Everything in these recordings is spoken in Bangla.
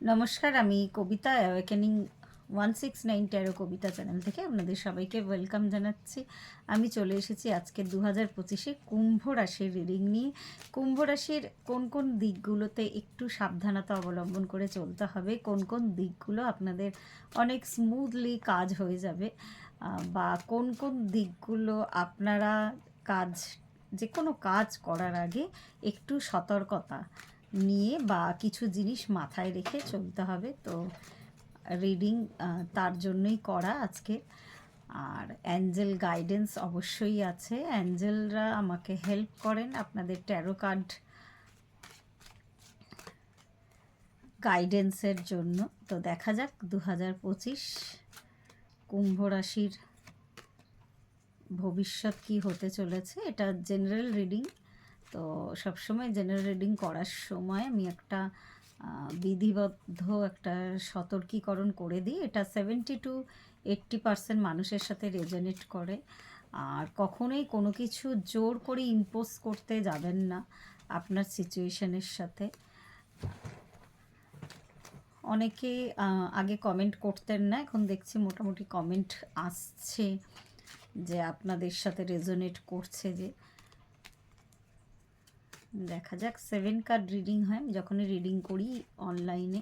নমস্কার, আমি কবিতা অ্যাওয়েকেনিং 169 ট্যারো কবিতা চ্যানেল থেকে আপনাদের সবাইকে ওয়েলকাম জানাচ্ছি। আমি চলে এসেছি আজকে 2025-এ কুম্ভ রাশির রিডিং নিয়ে। কুম্ভ রাশির কোন কোন দিকগুলোতে একটু সাবধানতা অবলম্বন করে চলতে হবে, কোন কোন দিকগুলো আপনাদের অনেক স্মুথলি কাজ হয়ে যাবে, বা কোন কোন দিকগুলো আপনারা কাজ যে কোনো কাজ করার আগে একটু সতর্কতা নিয়ে বা কিছু জিনিস মাথায় রেখে চলতে হবে। তো রিডিং তার জন্যই করা আজকে। আর অ্যাঞ্জেল গাইডেন্স অবশ্যই আছে, অ্যাঞ্জেলরা আমাকে হেল্প করেন আপনাদের ট্যারো কার্ড গাইডেন্সের জন্য। তো দেখা যাক 2025 কুম্ভ রাশির ভবিষ্যৎ কি হতে চলেছে। এটা জেনারেল রিডিং, তো সবসময় জেনারেল রিডিং করার সময় আমি একটা বিধিবদ্ধ একটা সতর্কীকরণ করে দিই। এটা 70-80% মানুষের সাথে রেজোনেট করে। আর কখনোই কোনো কিছু জোর করে ইম্পোজ করতে যাবেন না আপনার সিচুয়েশনের সাথে। অনেকে আগে কমেন্ট করতেন না, এখন দেখছি মোটামুটি কমেন্ট আসছে যে আপনাদের সাথে রেজোনেট করছে। যে দেখা যাক 7 কার্ড রিডিং হয়, যখনই রিডিং করি অনলাইনে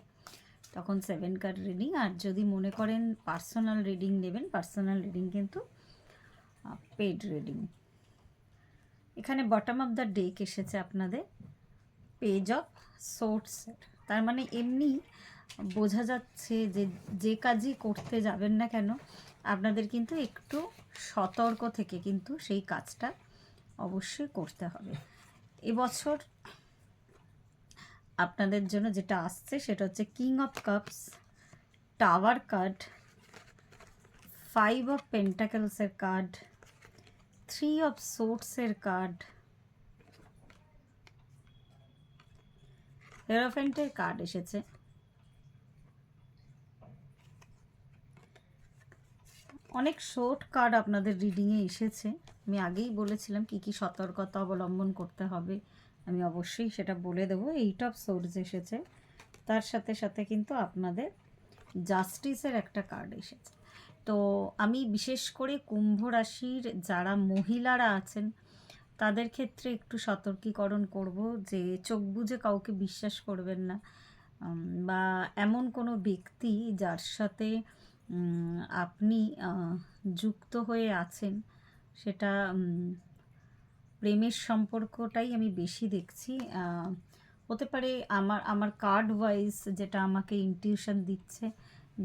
তখন 7 কার্ড রিডিং। আর যদি মনে করেন পার্সোনাল রিডিং নেবেন, পার্সোনাল রিডিং কিন্তু পেড রিডিং। এখানে বটম অফ দ্য ডেক এসেছে আপনাদের পেজ অফ সোর্টসের, তার মানে এমনি বোঝা যাচ্ছে যে যে কাজই করতে যাবেন না কেন আপনাদের কিন্তু একটু সতর্ক থেকে কিন্তু সেই কাজটা অবশ্যই করতে হবে। এবছর আপনাদের জন্য যেটা আসছে সেটা হচ্ছে king of cups, tower card, 5 of পেন্টাকেলসের কার্ড, 3 অফ সোর্টসের কার্ড, হেরোফেন্টের কার্ড এসেছে। অনেক শর্ট কার্ড আপনাদের রিডিংয়ে এসেছে। আমি আগেই বলেছিলাম কি কি সতর্কতা অবলম্বন করতে হবে, আমি অবশ্যই সেটা বলে দেবো। 8 অফ সোর্স এসেছে, তার সাথে সাথে কিন্তু আপনাদের জাস্টিসের একটা কার্ড এসেছে। তো আমি বিশেষ করে কুম্ভ রাশির যারা মহিলারা আছেন তাদের ক্ষেত্রে একটু সতর্কীকরণ করব যে চোখ বুজে কাউকে বিশ্বাস করবেন না, বা এমন কোনো ব্যক্তি যার সাথে আপনি যুক্ত হয়ে আছেন সেটা প্রেমের সম্পর্কটাই আমি বেশি দেখছি। হতে পারে আমার কার্ড ওয়াইজ যেটা আমাকে ইনটিউশন দিচ্ছে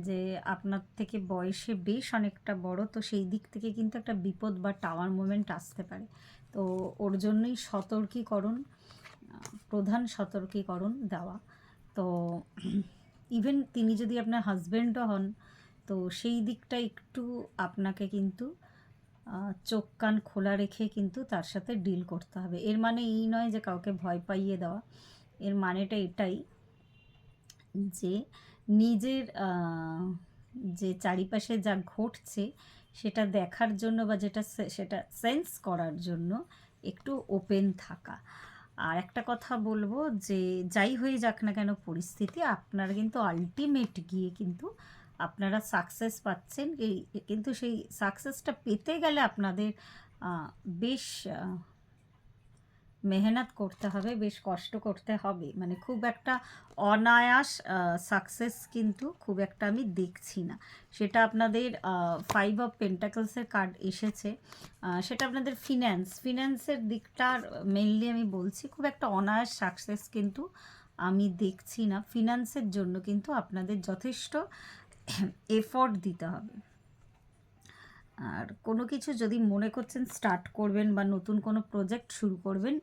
যে আপনার থেকে বয়সে বেশ অনেকটা বড়, তো সেই দিক থেকে কিন্তু একটা বিপদ বা টাওয়ার মোমেন্ট আসতে পারে। তো ওর জন্যই সতর্কীকরণ, প্রধান সতর্কীকরণ দেওয়া। তো ইভেন তিনি যদি আপনার হাজব্যান্ডও হন তো সেই দিকটা একটু আপনাকে কিন্তু চোখ কান খোলা রেখে কিন্তু তার সাথে ডিল করতে হবে। এর মানে এই নয় যে কাউকে ভয় পাইয়ে দেওয়া, এর মানেটা এটাই যে নিজের যে চারিপাশে যা ঘটছে সেটা দেখার জন্য বা সেটা সেন্স করার জন্য একটু ওপেন থাকা। আর একটা কথা বলবো যে যাই হয়ে যাক না কেন পরিস্থিতি, আপনারা কিন্তু আলটিমেট গিয়ে কিন্তু আপনারা সাকসেস পাচ্ছেন। কিন্তু সেই সাকসেসটা পেতে গেলে আপনাদের বেশ মেহনত করতে হবে, বেশ কষ্ট করতে হবে। মানে খুব একটা অনায়াস সাকসেস কিন্তু খুব একটা আমি দেখছি না। সেটা আপনাদের 5 অফ পেন্টাকলসের কার্ড এসেছে, সেটা আপনাদের ফিন্যান্সের দিকটার মেনলি আমি বলছি। খুব একটা অনায়াস সাকসেস কিন্তু আমি দেখছি না। ফিন্যান্সের জন্য কিন্তু আপনাদের যথেষ্ট এফর্ট দিতে হবে। আর কোনো কিছু যদি মনে করছেন স্টার্ট করবেন বা নতুন কোনো প্রজেক্ট শুরু করবেন,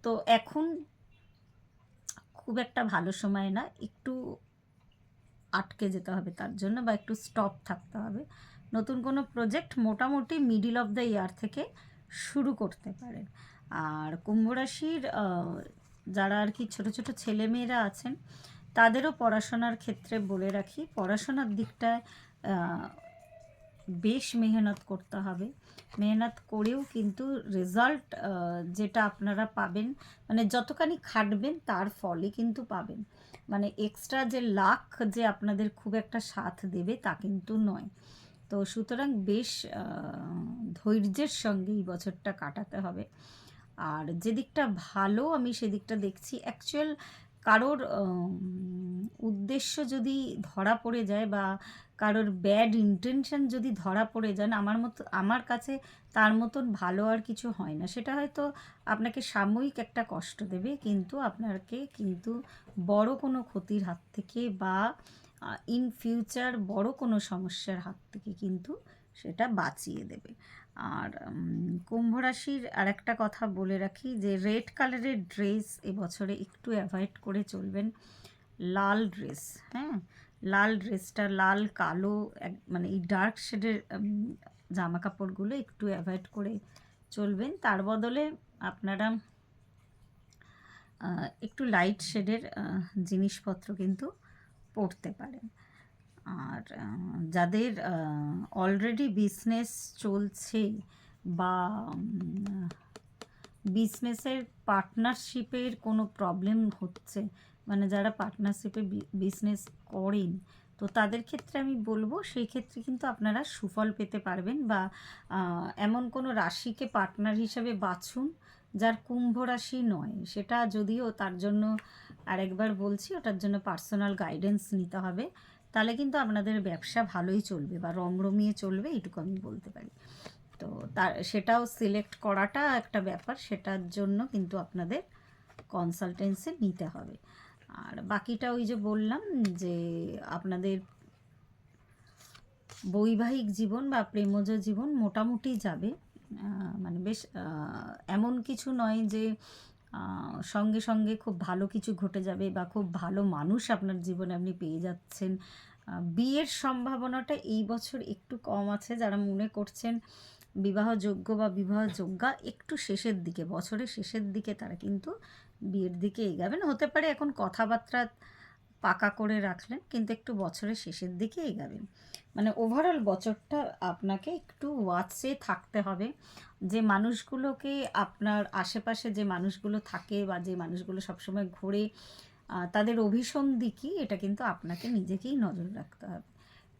তো এখন খুব একটা ভালো সময় না, একটু আটকে যেতে হবে তার জন্য, বা একটু স্টপ থাকতে হবে। নতুন কোনো প্রজেক্ট মোটামুটি মিডিল অফ দ্য ইয়ার থেকে শুরু করতে পারেন। আর কুম্ভ রাশির যারা আর কি ছোটো ছোটো ছেলেমেয়েরা আছেন তাদেরও পড়াশোনার ক্ষেত্রে বলে রাখি, পড়াশোনার দিকটায় বেশ মেহনত করতে হবে। মেহনত করেও কিন্তু রেজাল্ট যেটা আপনারা পাবেন, মানে যতখানি খাটবেন তার ফলই কিন্তু পাবেন। মানে এক্সট্রা যে লাক যে আপনাদের খুব একটা সাথ দেবে তা কিন্তু নয়। তো সুতরাং বেশ ধৈর্যের সঙ্গে এই বছরটা কাটাতে হবে। আর যেদিকটা ভালো আমি সেদিকটা দেখছি। অ্যাকচুয়াল কারোর উদ্দেশ্য যদি ধরা পড়ে যায় বা কারোর ব্যাড ইন্টেনশন যদি ধরা পড়ে যান, আমার কাছে তার মতন ভালো আর কিছু হয় না। সেটা হয়তো আপনাকে সাময়িক একটা কষ্ট দেবে, কিন্তু আপনাকে কিন্তু বড় কোনো ক্ষতির হাত থেকে বা ইন ফিউচার বড় কোনো সমস্যার হাত থেকে কিন্তু সেটা বাঁচিয়ে দেবে। আর কুম্ভ রাশির আরেকটা কথা বলে রাখি যে রেড কালারের ড্রেস এবছরে একটু অ্যাভয়েড করে চলবেন। লাল ড্রেস, হ্যাঁ, লাল ড্রেসটা, লাল কালো মানে এই ডার্ক শেডের জামা কাপড়গুলো একটু অ্যাভয়েড করে চলবেন। তার বদলে আপনারা একটু লাইট শেডের জিনিসপত্র কিন্তু পরতে পারেন। আর যাদের অলরেডি বিজনেস চলছে বা বিজনেসের পার্টনারশিপের কোনো প্রবলেম হচ্ছে, মানে যারা পার্টনারশিপে বিজনেস করেন, তো তাদের ক্ষেত্রে আমি বলবো সেই ক্ষেত্রে কিন্তু আপনারা সুফল পেতে পারবেন। বা এমন কোনো রাশিকে পার্টনার হিসাবে বাছুন যার কুম্ভ রাশি নয়। সেটা যদিও তার জন্য আরেকবার বলছি, ওটার জন্য পার্সোনাল গাইডেন্স নিতে হবে। তাহলে কিন্তু আপনাদের ব্যবসা ভালোই চলবে বা রমরমিয়ে চলবে, এইটুকু আমি বলতে পারি। তো সেটাও সিলেক্ট করাটা একটা ব্যাপার, সেটার জন্য কিন্তু আপনাদের কনসালটেন্সি নিতে হবে। আর বাকিটা ওই যে বললাম যে আপনাদের বৈবাহিক জীবন বা প্রেমজ জীবন মোটামুটি যাবে। মানে বেশ এমন কিছু নয় যে সঙ্গে সঙ্গে খুব ভালো কিছু ঘটে যাবে বা খুব ভালো মানুষ আপনার জীবনে আপনি পেয়ে যাচ্ছেন। বিয়ের সম্ভাবনাটা এই বছর একটু কম আছে। যারা মনে করছেন বিবাহযোগ্য বা বিবাহযোগ্যা, একটু শেষের দিকে, বছরের শেষের দিকে তারা কিন্তু বিয়ের দিকে এগাবেন। হতে পারে এখন কথাবার্তা পাকা করে রাখলেন, কিন্তু একটু বছরের শেষের দিকে এগাবেন। মানে ওভারঅল বছরটা আপনাকে একটু ওয়াচে থাকতে হবে। যে মানুষগুলোকে আপনার আশেপাশে যে মানুষগুলো থাকে বা যে মানুষগুলো সবসময় ঘোরে, তাদের অভিসন্ধি কী, এটা কিন্তু আপনাকে নিজেকেই নজর রাখতে হবে।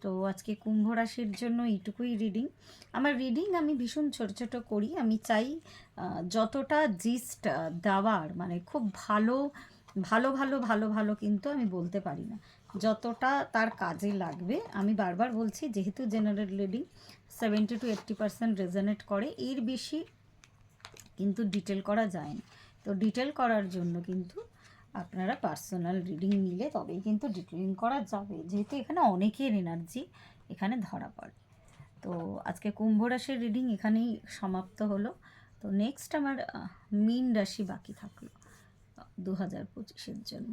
তো আজকে কুম্ভ রাশির জন্য এইটুকুই রিডিং। আমার রিডিং আমি ভীষণ ছোটো ছোটো করি। আমি চাই যতটা জিস্ট দেওয়ার, মানে খুব ভালো ভালো ভালো ভালো ভালো কিন্তু আমি বলতে পারি না, যতটা তার কাজে লাগবে। আমি বারবার বলছি, যেহেতু জেনারেল রিডিং 70-80% রেজনেট করে, এর বেশি কিন্তু ডিটেল করা যায় না। তো ডিটেল করার জন্য কিন্তু আপনারা পার্সোনাল রিডিং নিলে তবেই কিন্তু ডিটেলিং করা যাবে, যেহেতু এখানে অনেকের এনার্জি এখানে ধরা পড়ে। তো আজকে কুম্ভ রাশির রিডিং এখানেই সমাপ্ত হলো। তো নেক্সট আমার মীন রাশি বাকি থাকলো 2025-এর জন্য।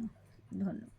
ধন্যবাদ।